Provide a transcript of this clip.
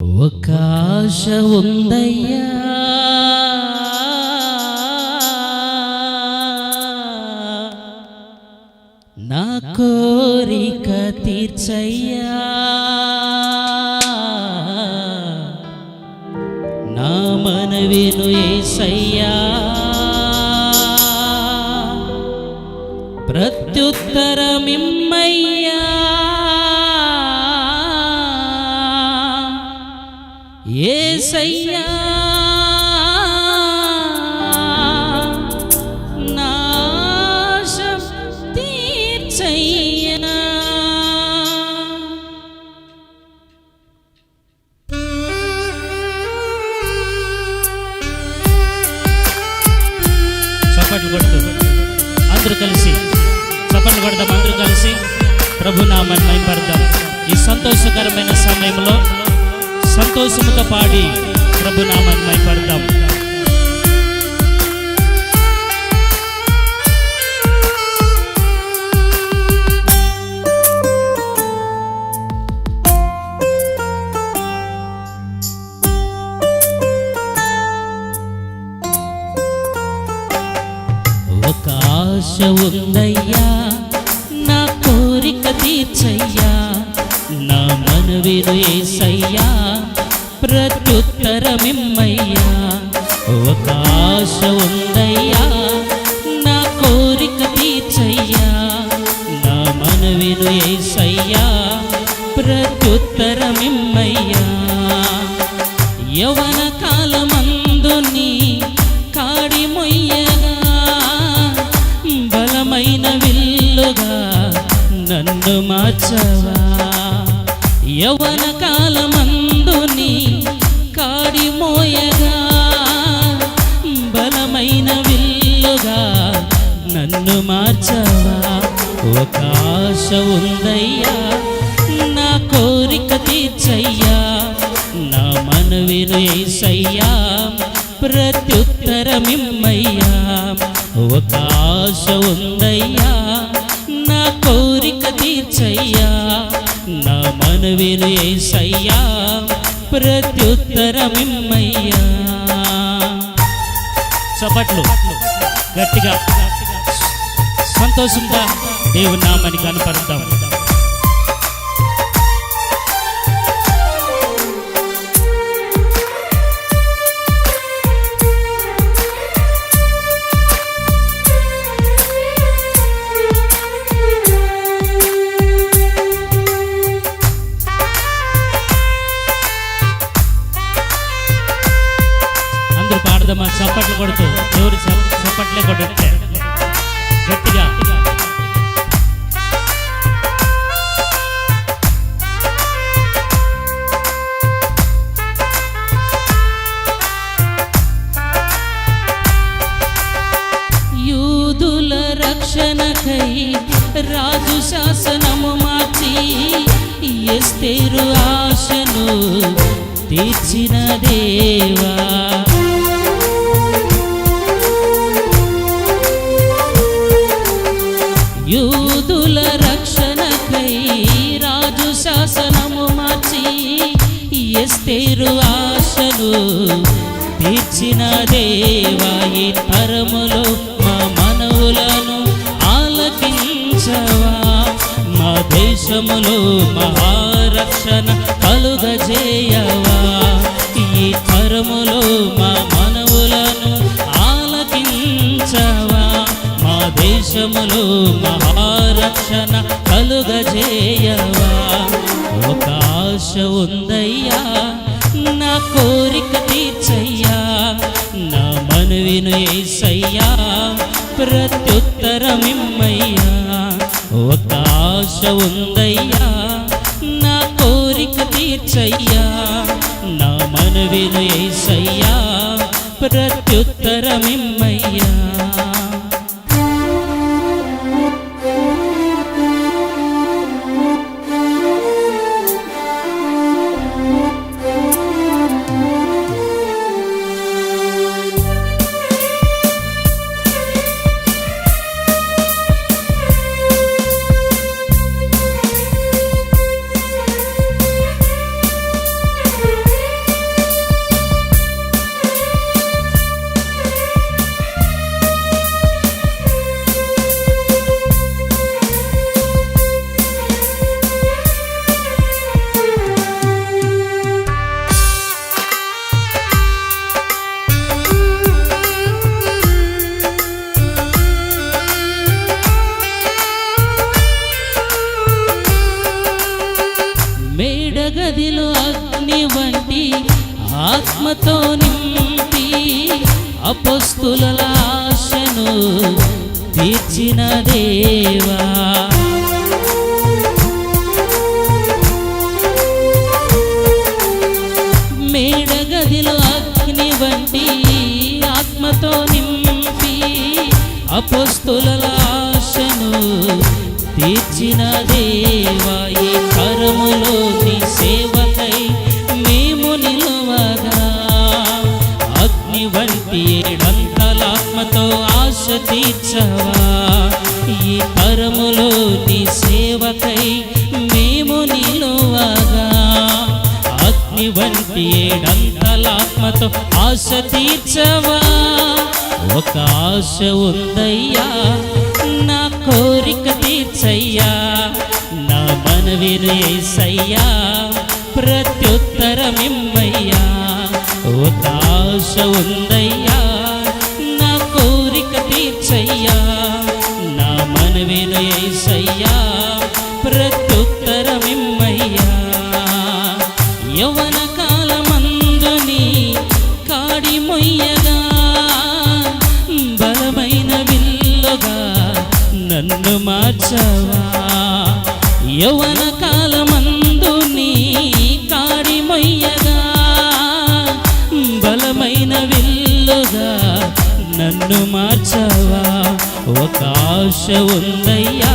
ఒక ఆశ ఉందయ్యా, నా కోరిక తీర్చయ్యా, నా మనవిను యేసయ్యా, ప్రత్యుత్తరమిమ్మయ్యా, యేసయ్యా, నా ఆశ తీర్చయ్యా. చప్పట్లు కొడుతూ అందరూ కలిసి చప్పట్లు కొడదాం. అందరూ కలిసి ప్రభునామాన్ని మహిమపడదాం. ఈ సంతోషకరమైన సమయంలో సంతోషముతో పాడి ప్రభునామాన్ని మహిమపడదాం. ఒక ఆశ ఉందయ్యా, నా కోరిక తీర్చయ్యా, నా మనవిను యేసయ్యా, ప్రత్యుత్తరమిమ్మయ్యా. ఒక ఆశ ఉందయ్యా, నా కోరిక తీర్చయ్యా, నా మనవిను యేసయ్యా, ప్రత్యుత్తరమిమ్మయ్యా. యవ్వన కాలమందు నీ కాడి మొయ్యగా, బలమైన విల్లుగా నన్ను మార్చవా. యవ్వన కాలమందు నీ కాడి మోయగా, బలమైన విల్లుగా నన్ను మార్చవా. ఒక ఆశ ఉందయ్యా, నా కోరిక తీర్చయ్యా, నా మనవిను యేసయ్యా, ప్రత్యుత్తరమిమ్మయ్యా. ఒక ఆశ ఉందయ్యా, నా కోరిక తీర్చయ్యా, నా మనవిను యేసయ్యా, ప్రత్యుత్తరమిమ్మయ్యా. చప్పట్లు గట్టిగా సంతోషంగా దేవుని నామాన్ని కనపడతాం. పాడదామా? చప్పట్లు కొడుతూ ఎవరు చప్పట్లే కొడితే గట్టిగా. యూదుల రక్షణకై రాజు శాసనము మార్చి, ఎస్తేరు ఆశను తీర్చిన దేవా. యూదుల రక్షణకై రాజు శాసనము మార్చి, ఎస్తేరు ఆశను తీర్చిన దేవా. ఈ తరములో మా మనవులను ఆలకించవా, మా దేశములో మహారక్షణ కలుగజేయవా. ఈ తరములో మా మనవులను ఆలకించవా, మా దేశములో మహారక్షణ కలుగజేయవా. ఒక ఆశ ఉందయ్యా, నా కోరిక తీర్చయ్యా, నా మనవిను యేసయ్యా, ప్రత్యుత్తరమిమ్మయ్యా. ఒక ఆశ ఉందయ్యా, నా కోరిక తీర్చయ్యా, నా మనవిను యేసయ్యా, ప్రత్యుత్తరమిమ్మయ్యా. ఆత్మతో నింపి అపొస్తలుల ఆశను తీర్చిన దేవా. మేడగదిలో అగ్ని వంటి ఆత్మతో నింపి అపొస్తలుల ఆశను తీర్చిన దేవా. ఈ కరములో నీ సేవకై మేము నిలువగా అగ్ని వంటి ఏడంతల ఆత్మతో ఆశ తీర్చవా. ఈ కరములో నీ సేవకై మేము నిలువగా అగ్ని వంటి ఏడంతల ఆత్మతో ఆశ తీర్చవా. ఒక ఆశ ఉందయ్యా, నా కోరిక తీర్చయ్యా, నా మనవిను యేసయ్యా, ప్రత్యుత్తరమిమ్మయ్యా. ఒక ఆశ ఉందయ్యా, నా కోరిక తీర్చయ్యా, నా మనవిను యేసయ్యా, ప్రత్యుత్తరమిమ్మయ్యా. యవ్వన కాలమందు నీ కాడి మొయ్యగా బలమైన విల్లుగా నన్ను మార్చవా. యవ్వన కాలమందు నీ కాడి మొయ్యగా బలమైన విల్లుగా నన్ను మార్చవా. ఒక ఆశ ఉందయ్యా,